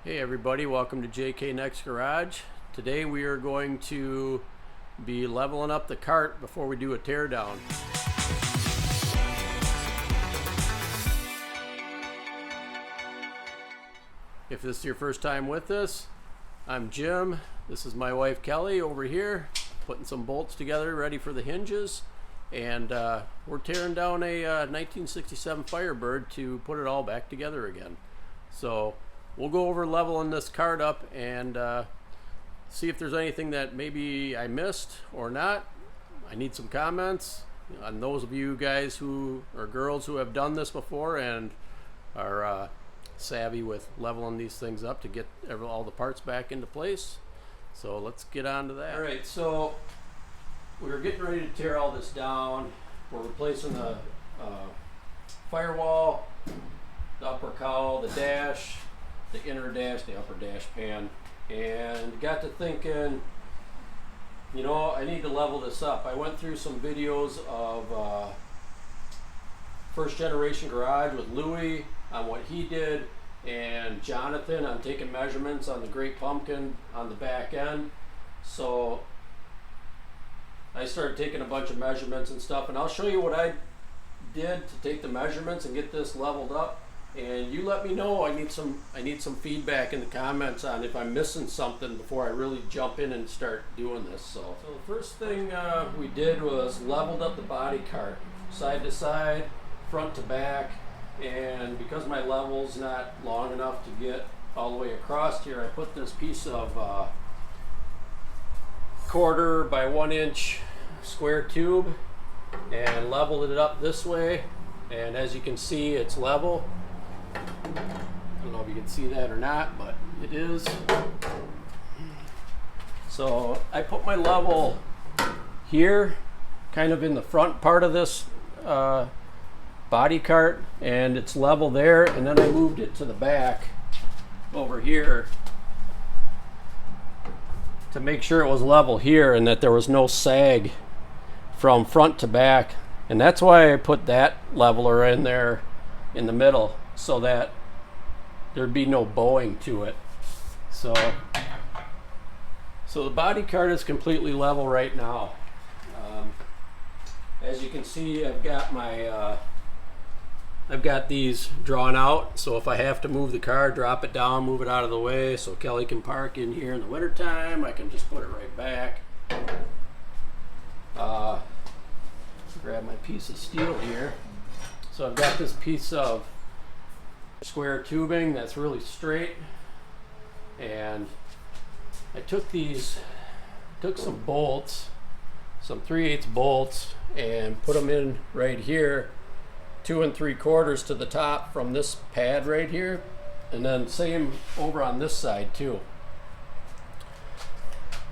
Hey everybody, welcome to JK Next Garage. Today we are going to be leveling up the cart before we do a tear down. If this is your first time with us, I'm Jim. This is my wife Kelly over here, putting some bolts together ready for the hinges. And we're tearing down a 1967 Firebird to put it all back together again. So we'll go over leveling this cart up and see if there's anything that maybe I missed or not. I need some comments on those of you guys who or girls who have done this before and are savvy with leveling these things up to get all the parts back into place. So let's get on to that. All right, so we're getting ready to tear all this down. We're replacing the firewall, the upper cowl, the dash, the inner dash, the upper dash pan, and got to thinking, you know, I need to level this up. I went through some videos of first generation garage with Louie on what he did, and Jonathan on taking measurements on the Great Pumpkin on the back end. So I started taking a bunch of measurements and stuff, and I'll show you what I did to take the measurements and get this leveled up. And you let me know. I need some feedback in the comments on if I'm missing something before I really jump in and start doing this. So the first thing we did was leveled up the body cart, side to side, front to back. And because my level's not long enough to get all the way across here, I put this piece of 1/4 by 1 inch square tube and leveled it up this way. And as you can see, it's level. I don't know if you can see that or not, but it is. So I put my level here, kind of in the front part of this body cart, and it's level there, and then I moved it to the back over here to make sure it was level here and that there was no sag from front to back. And that's why I put that leveler in there in the middle, so that there'd be no bowing to it. So the body cart is completely level right now. As you can see, I've got these drawn out, so if I have to move the car, drop it down, move it out of the way so Kelly can park in here in the winter time, I can just put it right back. Grab my piece of steel here. So I've got this piece of square tubing that's really straight, and I took some bolts, some 3/8 bolts, and put them in right here, 2 3/4 to the top from this pad right here, and then same over on this side too.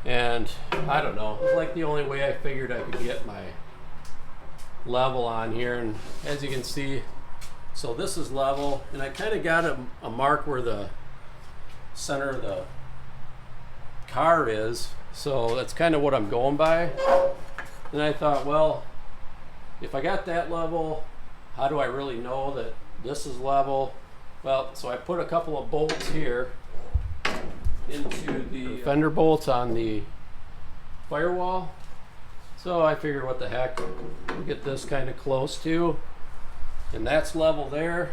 And I don't know, it's like the only way I figured I could get my level on here. And as you can see, so this is level, and I kind of got a mark where the center of the car is, so that's kind of what I'm going by. And I thought, well, if I got that level, how do I really know that this is level? Well, so I put a couple of bolts here into the fender bolts on the firewall. So I figured, what the heck, we'll get this kind of close to, and that's level there.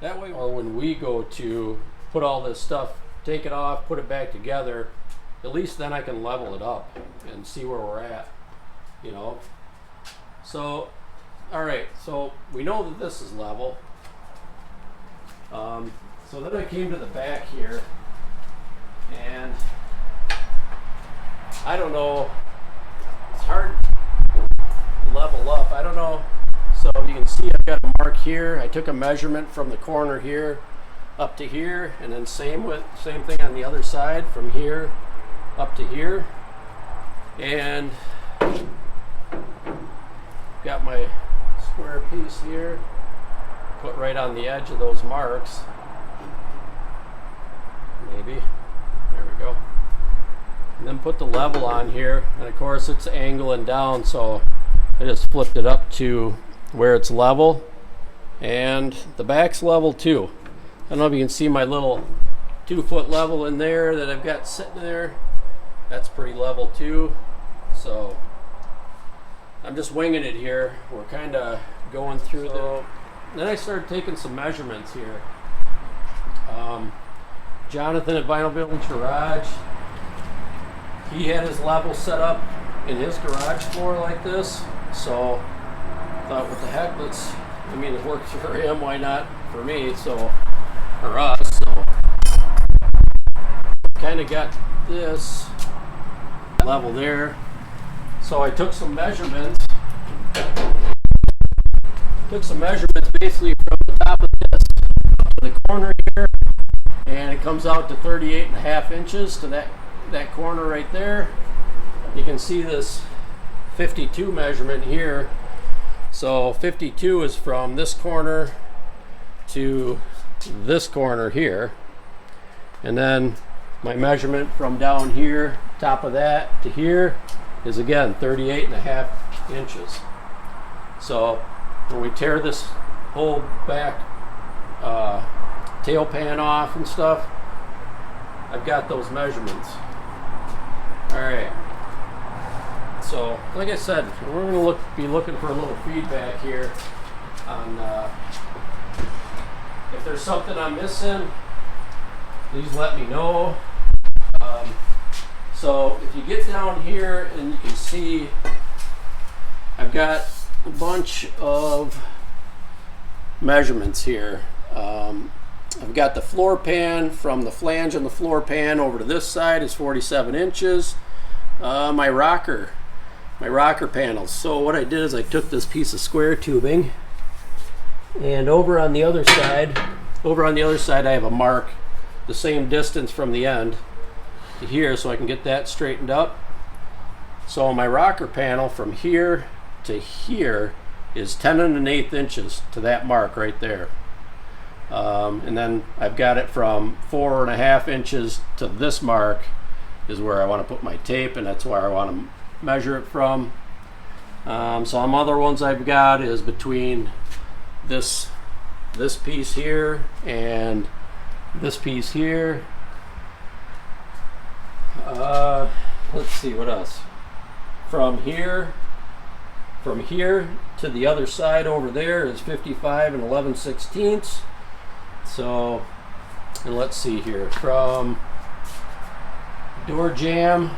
That way, or when we go to put all this stuff, take it off, put it back together, at least then I can level it up and see where we're at, you know. So all right, so we know that this is level. So then I came to the back here, and I don't know, it's hard to level up. I don't know. So you can see I've got a mark here. I took a measurement from the corner here up to here, and then same thing on the other side, from here up to here. And got my square piece here, put right on the edge of those marks. Maybe. There we go. And then put the level on here, and of course it's angling down, so I just flipped it up to where it's level, and the back's level too. I don't know if you can see my little 2-foot level in there that I've got sitting there. That's pretty level too. So I'm just winging it here. We're kind of going through Then I started taking some measurements here. Jonathan at Vinyl Village Garage, he had his level set up in his garage floor like this. So I thought, what the heck, it works for him, why not for me? So, for us, so kind of got this level there. So I took some measurements. Basically from the top of this up to the corner here, and it comes out to 38.5 inches to that corner right there. You can see this 52 measurement here. So 52 is from this corner to this corner here, and then my measurement from down here, top of that to here, is again 38.5 inches. So when we tear this whole back tail pan off and stuff, I've got those measurements. All right. So, like I said, we're going to be looking for a little feedback here on if there's something I'm missing. Please let me know. So if you get down here and you can see, I've got a bunch of measurements here. I've got the floor pan, from the flange on the floor pan over to this side is 47 inches. My rocker panels. So what I did is I took this piece of square tubing, and over on the other side I have a mark the same distance from the end to here, so I can get that straightened up. So my rocker panel from here to here is 10 1/8 inches to that mark right there. And then I've got it from 4.5 inches to this mark is where I want to put my tape, and that's where I want to measure it from. Some other ones I've got is between this piece here and this piece here. Let's see what else. From here to the other side over there is 55 11/16. So, and let's see here, from door jamb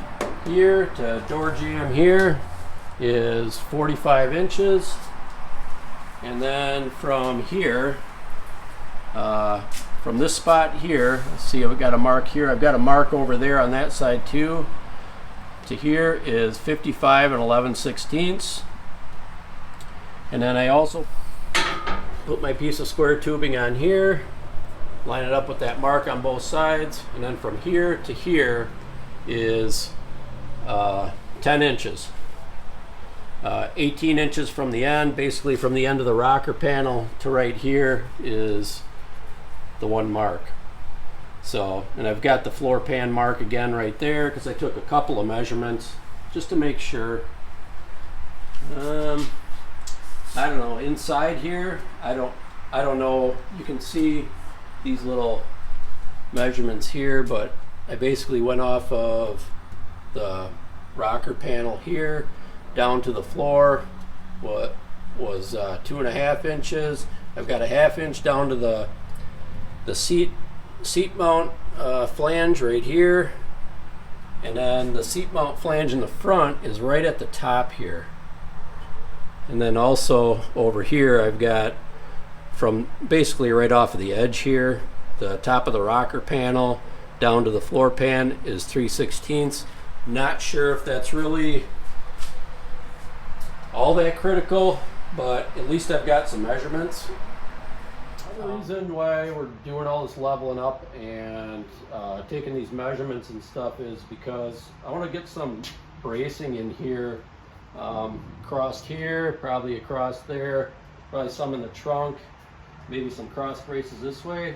here to door jamb here is 45 inches. And then from here, from this spot here, let's see, I've got a mark here, I've got a mark over there on that side too, to here is 55 11/16. And then I also put my piece of square tubing on here, line it up with that mark on both sides, and then from here to here is 10 inches. 18 inches from the end, basically from the end of the rocker panel to right here is the one mark. So, and I've got the floor pan mark again right there because I took a couple of measurements just to make sure. I don't know, inside here, I don't know, you can see these little measurements here, but I basically went off of the rocker panel here down to the floor, what was 2.5 inches. I've got a 1/2 inch down to the seat mount flange right here, and then the seat mount flange in the front is right at the top here. And then also over here I've got, from basically right off of the edge here, the top of the rocker panel down to the floor pan is 3/16. Not sure if that's really all that critical, but at least I've got some measurements. The reason why we're doing all this leveling up and taking these measurements and stuff is because I want to get some bracing in here, across here, probably across there, probably some in the trunk, maybe some cross braces this way.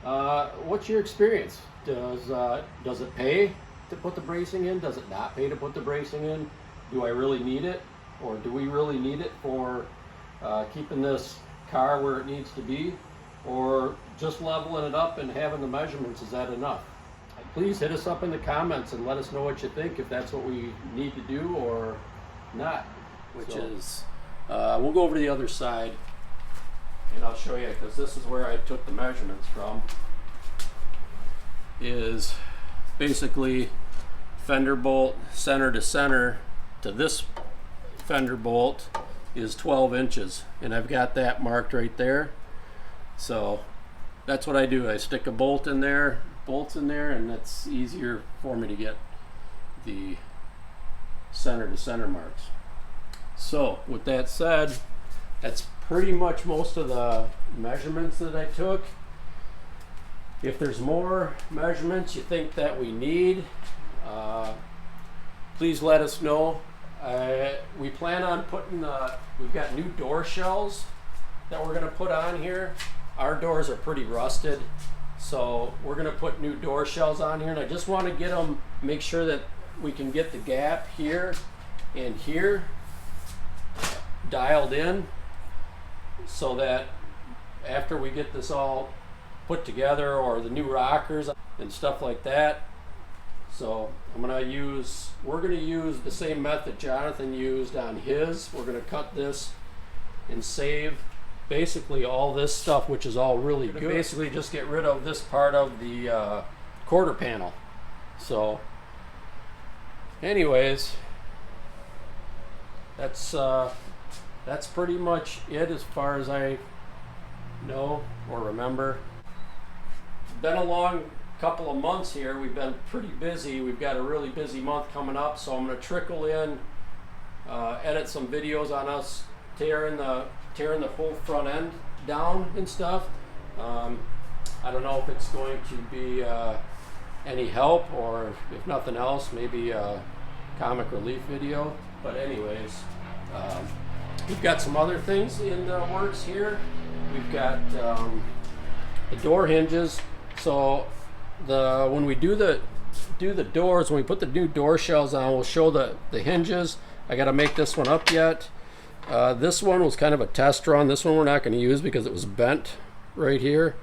What's your experience? Does it pay to put the bracing in? Does it not pay to put the bracing in? Do I really need it? Or do we really need it for keeping this car where it needs to be? or just leveling it up and having the measurements, is that enough? Please hit us up in the comments and let us know what you think, if that's what we need to do or not. We'll go over to the other side and I'll show you, because this is where I took the measurements from. Is basically fender bolt center to center to this fender bolt is 12 inches, and I've got that marked right there. So that's what I do. I stick a bolt in there, bolts in there, and that's easier for me to get the center to center marks. So with that said, that's pretty much most of the measurements that I took. If there's more measurements you think that we need, please let us know. We plan on putting, we've got new door shells that we're going to put on here. Our doors are pretty rusted, so we're going to put new door shells on here, and I just want to get them, make sure that we can get the gap here and here dialed in, so that after we get this all put together, or the new rockers and stuff like that. So we're gonna use the same method Jonathan used on his. We're gonna cut this and save basically all this stuff, which is all really good. Basically just get rid of this part of the quarter panel. So anyways, that's pretty much it as far as I know or remember. Been a long couple of months here. We've been pretty busy. We've got a really busy month coming up, so I'm going to trickle in, edit some videos on us tearing the whole front end down and stuff. I don't know if it's going to be any help, or if nothing else, maybe a comic relief video. But anyways, we've got some other things in the works here. We've got the door hinges. So when we do the doors, when we put the new door shells on, we'll show the hinges. I got to make this one up yet. This one was kind of a test run. This one we're not going to use because it was bent right here,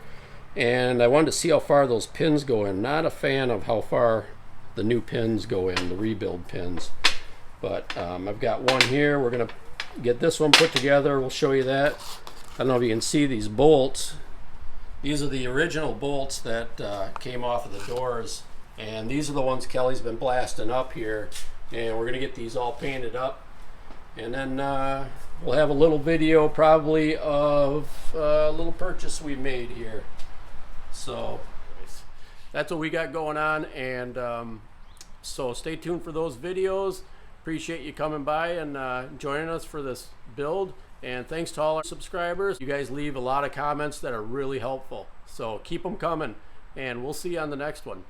and I wanted to see how far those pins go in. Not a fan of how far the new pins go in, the rebuild pins. But I've got one here. We're going to get this one put together. We'll show you that. I don't know if you can see these bolts. These are the original bolts that came off of the doors, and these are the ones Kelly's been blasting up here, and we're gonna get these all painted up, and then we'll have a little video probably of a little purchase we made here. So that's what we got going on, and so stay tuned for those videos. Appreciate you coming by and joining us for this build. And thanks to all our subscribers. You guys leave a lot of comments that are really helpful. So keep them coming, and we'll see you on the next one.